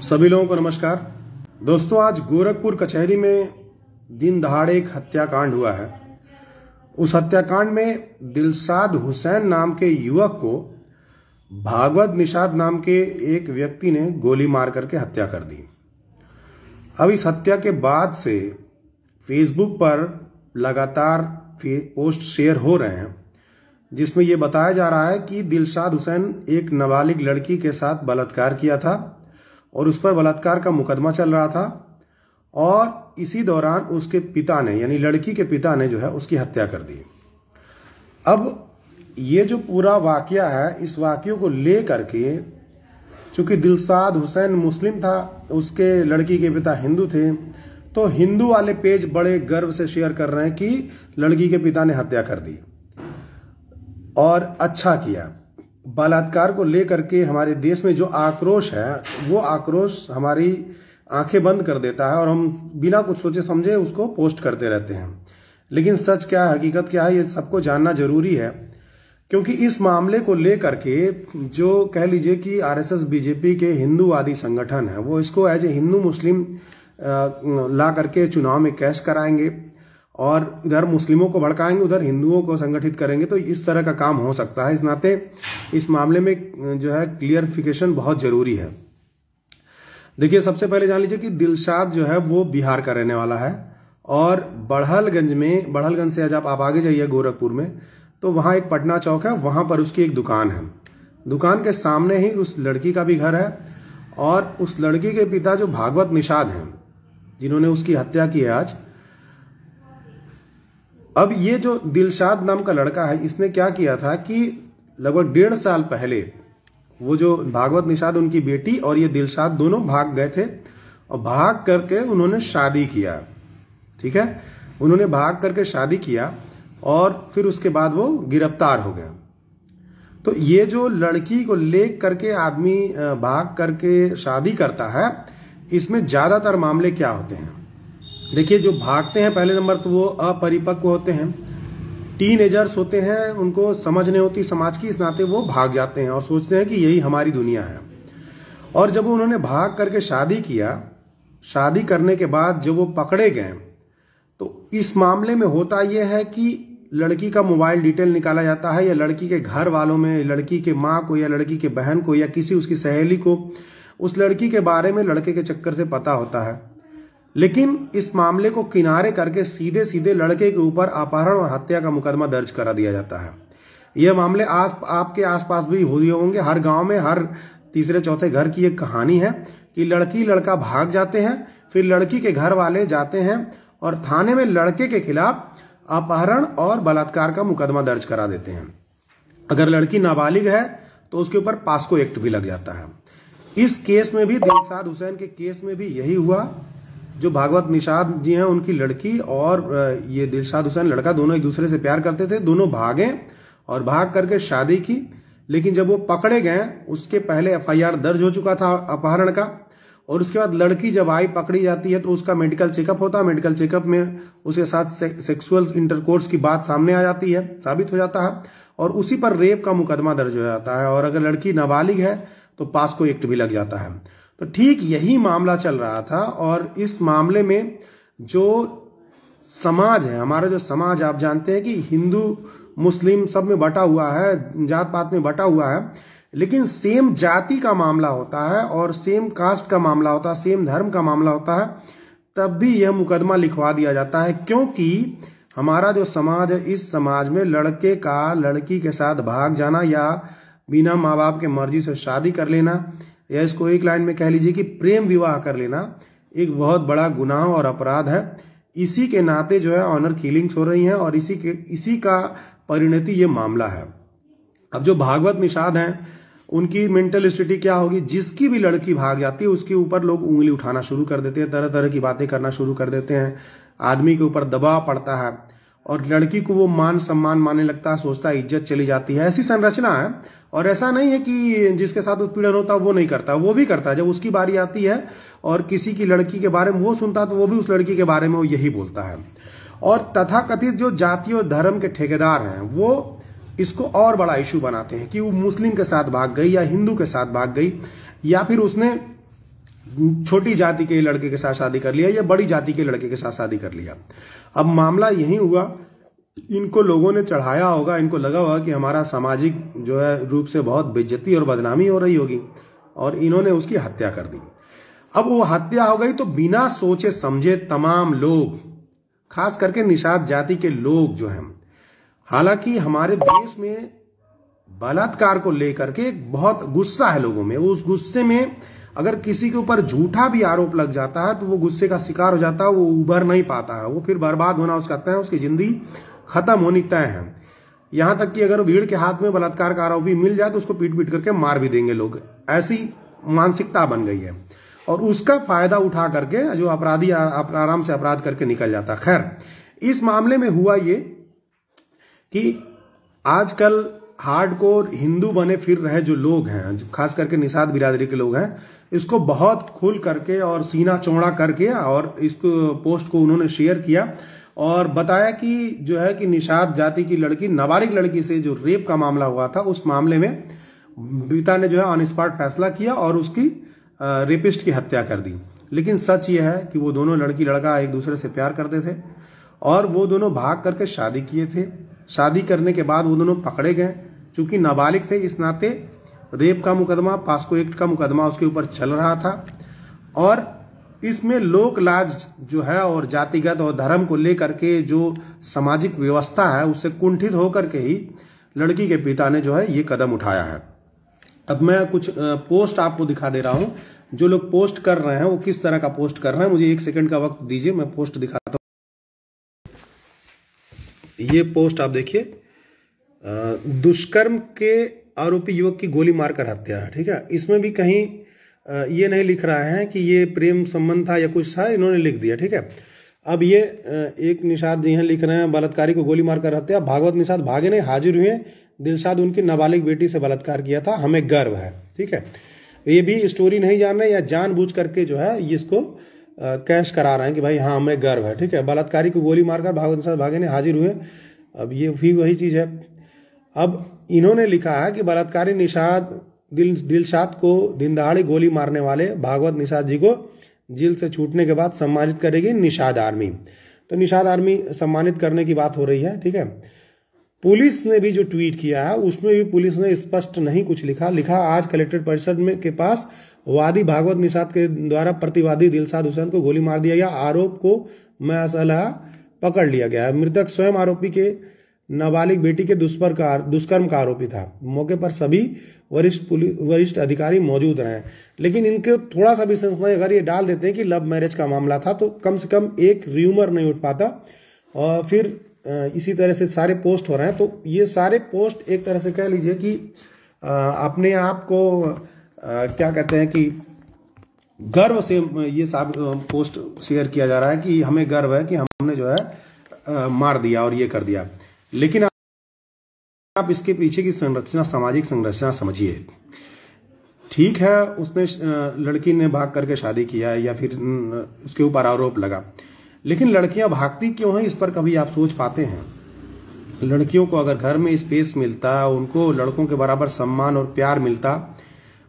सभी लोगों को नमस्कार। दोस्तों, आज गोरखपुर कचहरी में दिन दहाड़े एक हत्याकांड हुआ है। उस हत्याकांड में दिलशाद हुसैन नाम के युवक को भागवत निषाद नाम के एक व्यक्ति ने गोली मार करके हत्या कर दी। अब इस हत्या के बाद से फेसबुक पर लगातार पोस्ट शेयर हो रहे हैं, जिसमें यह बताया जा रहा है कि दिलशाद हुसैन एक नाबालिग लड़की के साथ बलात्कार किया था और उस पर बलात्कार का मुकदमा चल रहा था और इसी दौरान उसके पिता ने, यानी लड़की के पिता ने जो है उसकी हत्या कर दी। अब ये जो पूरा वाकया है, इस वाकये को ले करके, चूंकि दिलशाद हुसैन मुस्लिम था, उसके लड़की के पिता हिंदू थे, तो हिंदू वाले पेज बड़े गर्व से शेयर कर रहे हैं कि लड़की के पिता ने हत्या कर दी और अच्छा किया। बलात्कार को लेकर के हमारे देश में जो आक्रोश है, वो आक्रोश हमारी आंखें बंद कर देता है और हम बिना कुछ सोचे समझे उसको पोस्ट करते रहते हैं। लेकिन सच क्या है, हकीकत क्या है, ये सबको जानना जरूरी है, क्योंकि इस मामले को लेकर के जो कह लीजिए कि आरएसएस बीजेपी के हिंदूवादी संगठन है, वो इसको एज ए हिंदू मुस्लिम ला करके चुनाव में कैश कराएंगे और इधर मुस्लिमों को भड़काएंगे, उधर हिंदुओं को संगठित करेंगे। तो इस तरह का काम हो सकता है। इस नाते इस मामले में जो है क्लियरिफिकेशन बहुत जरूरी है। देखिए, सबसे पहले जान लीजिए कि दिलशाद जो है वो बिहार का रहने वाला है और बड़हलगंज से जब आप आगे जाइए गोरखपुर में, तो वहाँ एक पटना चौक है, वहाँ पर उसकी एक दुकान है। दुकान के सामने ही उस लड़की का भी घर है और उस लड़की के पिता जो भागवत निषाद हैं, जिन्होंने उसकी हत्या की है आज। अब ये जो दिलशाद नाम का लड़का है, इसने क्या किया था कि लगभग 1.5 साल पहले वो जो भागवत निषाद, उनकी बेटी और ये दिलशाद दोनों भाग गए थे और भाग करके उन्होंने शादी किया। ठीक है, उन्होंने भाग करके शादी किया और फिर उसके बाद वो गिरफ्तार हो गए। तो ये जो लड़की को ले करके आदमी भाग करके शादी करता है, इसमें ज्यादातर मामले क्या होते हैं? देखिए, जो भागते हैं पहले नंबर तो वो अपरिपक्व होते हैं, टीनएजर्स होते हैं, उनको समझ नहीं होती समाज की, इस नाते वो भाग जाते हैं और सोचते हैं कि यही हमारी दुनिया है। और जब उन्होंने भाग करके शादी किया, शादी करने के बाद जब वो पकड़े गए, तो इस मामले में होता यह है कि लड़की का मोबाइल डिटेल निकाला जाता है, या लड़की के घर वालों में, लड़की के माँ को या लड़की के बहन को या किसी उसकी सहेली को उस लड़की के बारे में लड़के के चक्कर से पता होता है। लेकिन इस मामले को किनारे करके सीधे सीधे लड़के के ऊपर अपहरण और हत्या का मुकदमा दर्ज करा दिया जाता है। यह मामले आपके आसपास भी हुए होंगे। हर गांव में हर तीसरे चौथे घर की एक कहानी है कि लड़की लड़का भाग जाते हैं, फिर लड़की के घर वाले जाते हैं और थाने में लड़के के खिलाफ अपहरण और बलात्कार का मुकदमा दर्ज करा देते हैं। अगर लड़की नाबालिग है तो उसके ऊपर पास्को एक्ट भी लग जाता है। इस केस में भी, दिलशाद हुसैन के केस में भी यही हुआ। जो भागवत निषाद जी हैं, उनकी लड़की और ये दिलशाद हुसैन लड़का दोनों एक दूसरे से प्यार करते थे। दोनों भागे और भाग करके शादी की। लेकिन जब वो पकड़े गए, उसके पहले एफआईआर दर्ज हो चुका था अपहरण का, और उसके बाद लड़की जब आई पकड़ी जाती है तो उसका मेडिकल चेकअप होता है। मेडिकल चेकअप में उसके साथ सेक्सुअल इंटरकोर्स की बात सामने आ जाती है, साबित हो जाता है, और उसी पर रेप का मुकदमा दर्ज हो जाता है। और अगर लड़की नाबालिग है तो पास्को एक्ट भी लग जाता है। तो ठीक यही मामला चल रहा था। और इस मामले में जो समाज है, हमारा जो समाज, आप जानते हैं कि हिंदू मुस्लिम सब में बटा हुआ है, जात पात में बटा हुआ है, लेकिन सेम जाति का मामला होता है और सेम कास्ट का मामला होता है, सेम धर्म का मामला होता है, तब भी यह मुकदमा लिखवा दिया जाता है। क्योंकि हमारा जो समाज है, इस समाज में लड़के का लड़की के साथ भाग जाना या बिना माँ बाप के मर्जी से शादी कर लेना, या इसको एक लाइन में कह लीजिए कि प्रेम विवाह कर लेना, एक बहुत बड़ा गुनाह और अपराध है। इसी के नाते जो है ऑनर किलिंग्स हो रही हैं और इसी का परिणति ये मामला है। अब जो भागवत निषाद हैं, उनकी मेंटल स्थिति क्या होगी? जिसकी भी लड़की भाग जाती है उसके ऊपर लोग उंगली उठाना शुरू कर देते हैं, तरह तरह की बातें करना शुरू कर देते हैं, आदमी के ऊपर दबाव पड़ता है और लड़की को वो मान सम्मान मानने लगता है, सोचता है इज्जत चली जाती है। ऐसी संरचना है। और ऐसा नहीं है कि जिसके साथ उत्पीड़न होता है वो नहीं करता, वो भी करता है। जब उसकी बारी आती है और किसी की लड़की के बारे में वो सुनता है तो वो भी उस लड़की के बारे में वो यही बोलता है। और तथाकथित जो जाति और धर्म के ठेकेदार हैं, वो इसको और बड़ा इशू बनाते हैं कि वो मुस्लिम के साथ भाग गई या हिंदू के साथ भाग गई, या फिर उसने छोटी जाति के लड़के के साथ शादी कर लिया या बड़ी जाति के लड़के के साथ शादी कर लिया। अब मामला यही हुआ, इनको लोगों ने चढ़ाया होगा, इनको लगा होगा कि हमारा सामाजिक जो है रूप से बहुत बेइज्जती और बदनामी हो रही होगी, और इन्होंने उसकी हत्या कर दी। अब वो हत्या हो गई तो बिना सोचे समझे तमाम लोग, खास करके निषाद जाति के लोग जो हैं, हालांकि हमारे देश में बलात्कार को लेकर के बहुत गुस्सा है लोगों में, उस गुस्से में अगर किसी के ऊपर झूठा भी आरोप लग जाता है तो वो गुस्से का शिकार हो जाता है, वो उभर नहीं पाता है, वो फिर बर्बाद होना उसका तय है, उसकी जिंदगी खत्म होनी तय है। यहां तक कि अगर भीड़ के हाथ में बलात्कार का आरोपी मिल जाए तो उसको पीट पीट करके मार भी देंगे लोग, ऐसी मानसिकता बन गई है। और उसका फायदा उठा करके जो अपराधी आराम से अपराध करके निकल जाता। खैर, इस मामले में हुआ ये कि आजकल हार्डकोर हिंदू बने फिर रहे जो लोग हैं, जो खास करके निषाद बिरादरी के लोग हैं, इसको बहुत खुल करके और सीना चौड़ा करके और इसको पोस्ट को उन्होंने शेयर किया और बताया कि जो है कि निषाद जाति की लड़की, नाबालिग लड़की से जो रेप का मामला हुआ था, उस मामले में पिता ने जो है ऑन स्पॉट फैसला किया और उसकी रेपिस्ट की हत्या कर दी। लेकिन सच ये है कि वो दोनों लड़की लड़का एक दूसरे से प्यार करते थे और वो दोनों भाग करके शादी किए थे। शादी करने के बाद वो दोनों पकड़े गए, चूंकि नाबालिग थे इस नाते रेप का मुकदमा, पास्को एक्ट का मुकदमा उसके ऊपर चल रहा था। और इसमें लोक लाज जो है और जातिगत और धर्म को लेकर के जो सामाजिक व्यवस्था है उससे कुंठित होकर के ही लड़की के पिता ने जो है ये कदम उठाया है। अब मैं कुछ पोस्ट आपको दिखा दे रहा हूं, जो लोग पोस्ट कर रहे हैं वो किस तरह का पोस्ट कर रहे हैं। मुझे 1 सेकंड का वक्त दीजिए, मैं पोस्ट दिखाता हूं। ये पोस्ट आप देखिए, दुष्कर्म के आरोपी युवक की गोली मारकर हत्या है, ठीक है। इसमें भी कहीं ये नहीं लिख रहा है कि ये प्रेम संबंध था या कुछ था, इन्होंने लिख दिया, ठीक है। अब ये एक निषाद जी हैं लिख रहे हैं, बलात्कारी को गोली मारकर हत्या, भागवत निषाद भागे नहीं, हाजिर हुए, दिलशाद उनकी नाबालिग बेटी से बलात्कार किया था, हमें गर्व है, ठीक है। ये भी स्टोरी नहीं जान रहे या जानबूझ करके जो है इसको कैश करा रहे हैं कि भाई हाँ हमें गर्व है, ठीक है। बलात्कारी को गोली मारकर भागवत निषाद भागे नहीं, हाजिर हुए, अब ये भी वही चीज है। अब इन्होंने लिखा है कि बलात्कारी निषाद दिलशाद को दिन दहाड़े गोली मारने वाले भागवत निषाद जी को जेल से छूटने के बाद सम्मानित करेगी निषाद आर्मी। तो निषाद आर्मी सम्मानित करने की बात हो रही है, ठीक है। पुलिस ने भी जो ट्वीट किया है उसमें भी पुलिस ने स्पष्ट नहीं कुछ लिखा आज कलेक्ट्रेट परिसर में के पास वादी भागवत निषाद के द्वारा प्रतिवादी दिलशाद हुसैन को गोली मार दिया गया, आरोप को मसला पकड़ लिया गया। मृतक स्वयं आरोपी के नाबालिग बेटी के दुष्कर्म का आरोपी था। मौके पर सभी वरिष्ठ अधिकारी मौजूद रहे, लेकिन इनके थोड़ा सा भी सेंस नहीं, अगर ये डाल देते हैं कि लव मैरिज का मामला था तो कम से कम एक र्यूमर नहीं उठ पाता। और फिर इसी तरह से सारे पोस्ट हो रहे हैं, तो ये सारे पोस्ट एक तरह से कह लीजिए कि अपने आप को क्या कहते हैं कि गर्व से ये सब पोस्ट शेयर किया जा रहा है कि हमें गर्व है कि हमने जो है मार दिया और ये कर दिया। लेकिन आप इसके पीछे की संरचना, सामाजिक संरचना समझिए। ठीक है, उसने लड़की ने भाग करके शादी किया या फिर उसके ऊपर आरोप लगा, लेकिन लड़कियां भागती क्यों हैं, इस पर कभी आप सोच पाते हैं? लड़कियों को अगर घर में स्पेस मिलता, उनको लड़कों के बराबर सम्मान और प्यार मिलता,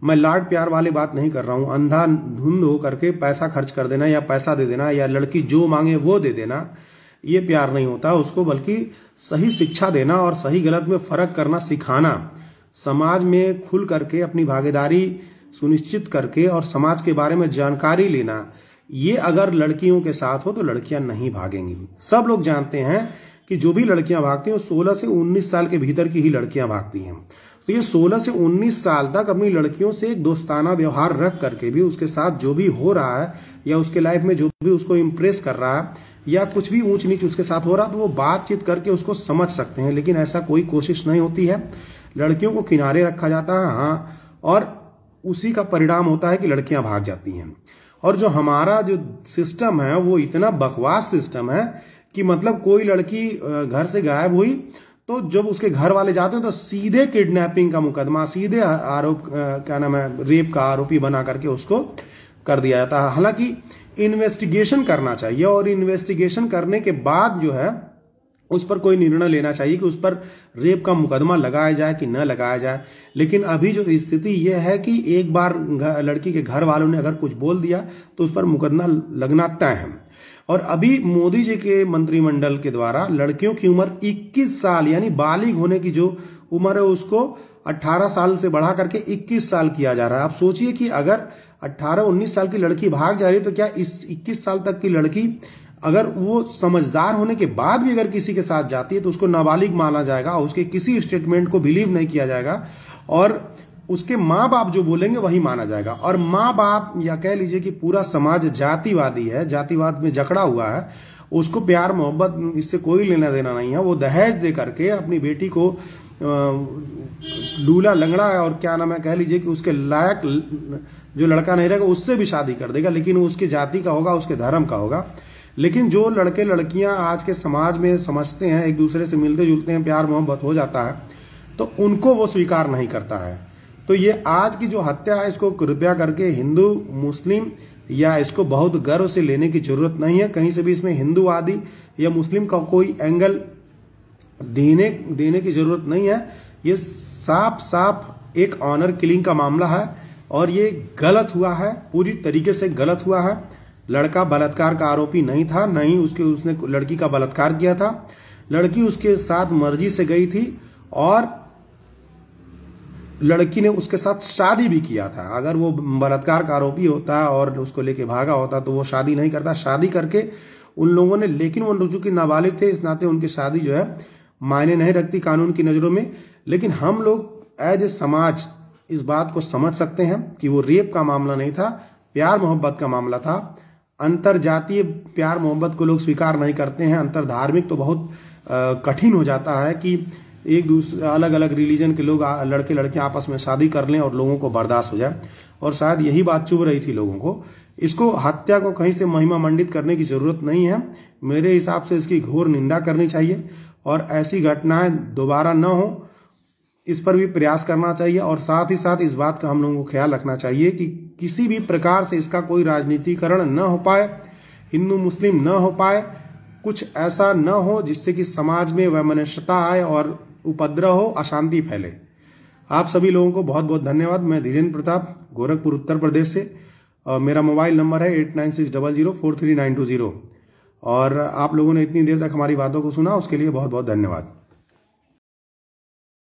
मैं लाड प्यार वाली बात नहीं कर रहा हूं, अंधाधुंध हो करके पैसा खर्च कर देना या पैसा दे देना या लड़की जो मांगे वो दे देना, ये प्यार नहीं होता उसको, बल्कि सही शिक्षा देना और सही गलत में फर्क करना सिखाना, समाज में खुल करके अपनी भागीदारी सुनिश्चित करके और समाज के बारे में जानकारी लेना, ये अगर लड़कियों के साथ हो तो लड़कियां नहीं भागेंगी। सब लोग जानते हैं कि जो भी लड़कियां भागती हैं 16 से 19 साल के भीतर की ही लड़कियां भागती हैं। तो ये 16 से 19 साल तक अपनी लड़कियों से एक दोस्ताना व्यवहार रख करके भी उसके साथ जो भी हो रहा है या उसके लाइफ में जो भी उसको इम्प्रेस कर रहा है या कुछ भी ऊंच नीच उसके साथ हो रहा है, तो वो बातचीत करके उसको समझ सकते हैं। लेकिन ऐसा कोई कोशिश नहीं होती है, लड़कियों को किनारे रखा जाता है, हाँ, और उसी का परिणाम होता है कि लड़कियां भाग जाती हैं। और जो हमारा जो सिस्टम है वो इतना बकवास सिस्टम है कि मतलब कोई लड़की घर से गायब हुई तो जब उसके घर वाले जाते हैं तो सीधे किडनैपिंग का मुकदमा, सीधे आरोप क्या नाम है रेप का आरोपी बना करके उसको कर दिया जाता है। हालांकि इन्वेस्टिगेशन करना चाहिए और इन्वेस्टिगेशन करने के बाद जो है उस पर कोई निर्णय लेना चाहिए कि उस पर रेप का मुकदमा लगाया जाए कि न लगाया जाए। लेकिन अभी जो स्थिति यह है कि एक बार लड़की के घर वालों ने अगर कुछ बोल दिया तो उस पर मुकदमा लगना तय है। और अभी मोदी जी के मंत्रिमंडल के द्वारा लड़कियों की उम्र 21 साल यानी बालिग होने की जो उम्र है उसको 18 साल से बढ़ा करके 21 साल किया जा रहा है। आप सोचिए कि अगर 18-19 साल की लड़की भाग जा रही है तो क्या इस 21 साल तक की लड़की अगर वो समझदार होने के बाद भी अगर किसी के साथ जाती है तो उसको नाबालिग माना जाएगा, उसके किसी स्टेटमेंट को बिलीव नहीं किया जाएगा और उसके माँ बाप जो बोलेंगे वही माना जाएगा। और माँ बाप या कह लीजिए कि पूरा समाज जातिवादी है, जातिवाद में जकड़ा हुआ है, उसको प्यार मोहब्बत इससे कोई लेना देना नहीं है। वो दहेज दे करके अपनी बेटी को लूला लंगड़ा और क्या नाम है कह लीजिए कि उसके लायक जो लड़का नहीं रहेगा उससे भी शादी कर देगा, लेकिन वो उसकी जाति का होगा, उसके धर्म का होगा। लेकिन जो लड़के लड़कियां आज के समाज में समझते हैं, एक दूसरे से मिलते जुलते हैं, प्यार मोहब्बत हो जाता है, तो उनको वो स्वीकार नहीं करता है। तो ये आज की जो हत्या है इसको कृपया करके हिंदू मुस्लिम या इसको बहुत गर्व से लेने की जरूरत नहीं है। कहीं से भी इसमें हिंदूवादी या मुस्लिम का कोई एंगल देने की जरूरत नहीं है। ये साफ साफ एक ऑनर किलिंग का मामला है और ये गलत हुआ है, पूरी तरीके से गलत हुआ है। लड़का बलात्कार का आरोपी नहीं था, नहीं उसने लड़की का बलात्कार किया था। लड़की उसके साथ मर्जी से गई थी और लड़की ने उसके साथ शादी भी किया था। अगर वो बलात्कार का आरोपी होता और उसको लेके भागा होता तो वो शादी नहीं करता। शादी करके उन लोगों ने, लेकिन वो चूंकि नाबालिग थे इस नाते उनकी शादी जो है मायने नहीं रखती कानून की नजरों में। लेकिन हम लोग एज ए समाज इस बात को समझ सकते हैं कि वो रेप का मामला नहीं था, प्यार मोहब्बत का मामला था। अंतर जातीय प्यार मोहब्बत को लोग स्वीकार नहीं करते हैं, अंतर धार्मिक तो बहुत कठिन हो जाता है कि एक दूसरे अलग अलग रिलीजन के लोग लड़के लड़कियां आपस में शादी कर लें और लोगों को बर्दाश्त हो जाए। और शायद यही बात चुभ रही थी लोगों को। इसको हत्या को कहीं से महिमा मंडित करने की जरूरत नहीं है। मेरे हिसाब से इसकी घोर निंदा करनी चाहिए और ऐसी घटनाएं दोबारा न हो इस पर भी प्रयास करना चाहिए। और साथ ही साथ इस बात का हम लोगों को ख्याल रखना चाहिए कि किसी भी प्रकार से इसका कोई राजनीतिकरण न हो पाए, हिंदू मुस्लिम न हो पाए, कुछ ऐसा न हो जिससे कि समाज में वैमनस्यता आए और उपद्रव हो, अशांति फैले। आप सभी लोगों को बहुत बहुत धन्यवाद। मैं धीरेन्द्र प्रताप, गोरखपुर उत्तर प्रदेश से। मेरा मोबाइल नंबर है 8960043920। और आप लोगों ने इतनी देर तक हमारी बातों को सुना उसके लिए बहुत बहुत धन्यवाद।